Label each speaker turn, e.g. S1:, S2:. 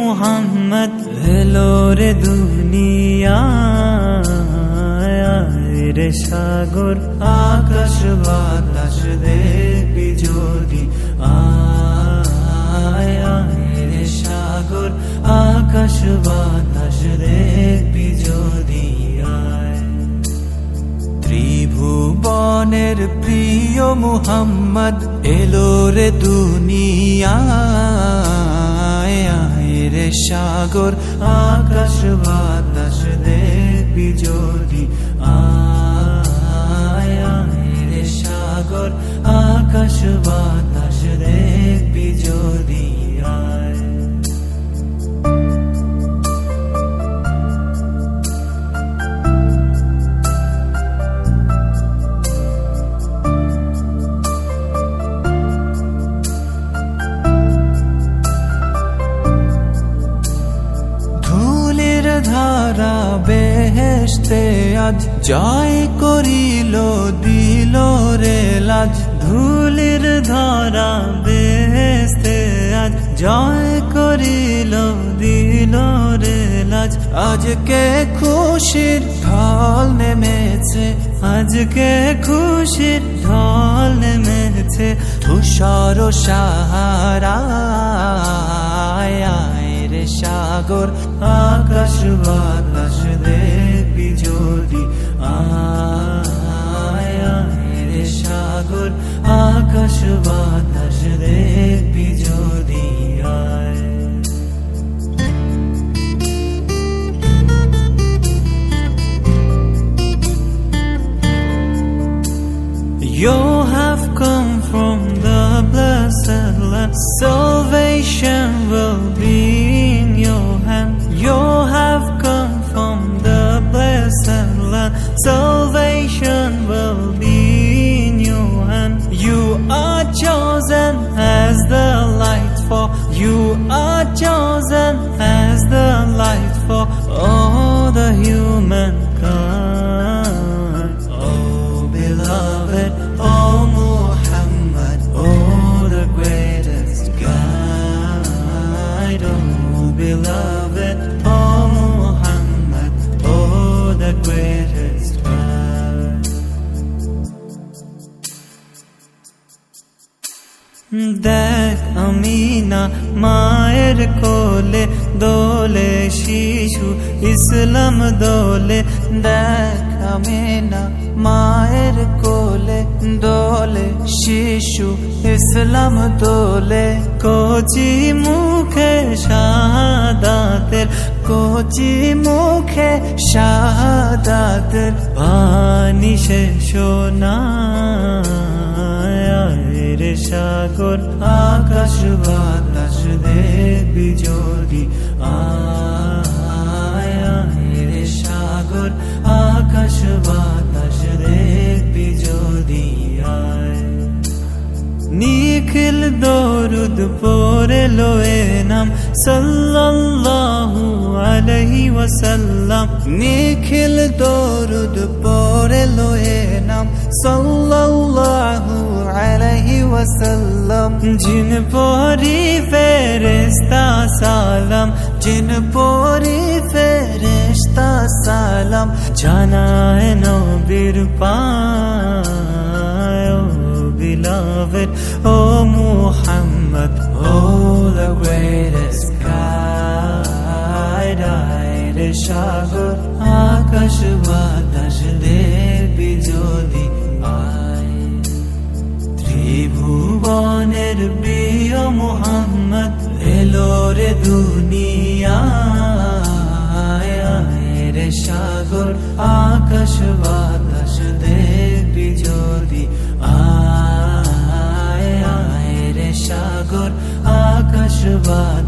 S1: মুহাম্মদ এলো রে দুনিয়ায় রে সাগর আকাশ বাতাস দেখবি যদি আয় রে সাগর আকাশ বাতাস দেখবি যদি আয় ত্রিভুবনের প্রিয় মুহাম্মদ এলো রে দুনিয়ায় রে সাগর আকাশ বাতাস দেখবি যদি আয় রে সাগর আকাশ বাতাস দেখবি যদি আয় ধারা বেহেশতে আজ জয় করিল দিল রে লাজ ধুলির ধারা বেহেশতে আজ জয় করিল দিল রে লাজ আজকে খুশির ঢল নেমেছে আজকে খুশির ঢল নেমেছে তুষার সাহারায় রে সাগর আকাশ বাতাস দেখবি যদি আয় রে সাগর আকাশ বাতাস দেখবি যদি আয় You have come from the blessed land, salvation will be in your hand. You have come from the blessed land, salvation will be in your hand. You are chosen as the light for, you are chosen as the light for all the humankind. Oh beloved, oh Muhammad, oh the greatest guide. Oh beloved, oh Muhammad, oh the greatest guide. দেখ আমিনা মায়ের কোলে দোলে শিশু ইসলাম দোলে দেখ আমিনা মায়ের কোলে দোলে শিশু ইসলাম দোলে কচি মুখে শাহাদাতের কচি মুখে শাহাদাতের বাণী সে শোনায় রে সাগর আকাশ বাতাস দেখবি যদি আয় রে সাগর আকাশ বাতাস দেখবি যদি আয় নিখিল দরুদ পড়ে লোয়ে নাম সাল্লাল্লাহু আলাইহি ওয়াসাল্লাম নিখিল দরুদ পড়ে লোয়ে নাম সাল্লাল্লাহু আলাইহি ওয়াসাল্লাম জিন পরি ফেরেশতা সালাম জিন পরি ফেরেশতা সালাম জানায় নবীর পায় beloved, oh Muhammad, oh the greatest guide. রে সাগর আকাশ বাতাস দেখবি যদি আয় ত্রিভুবনের প্রিয় মুহাম্মদ এলো রে দুনিয়ায় রে সাগর আকাশ বাতাস দেখবি যদি আয় রে সাগর আকাশ বাতাস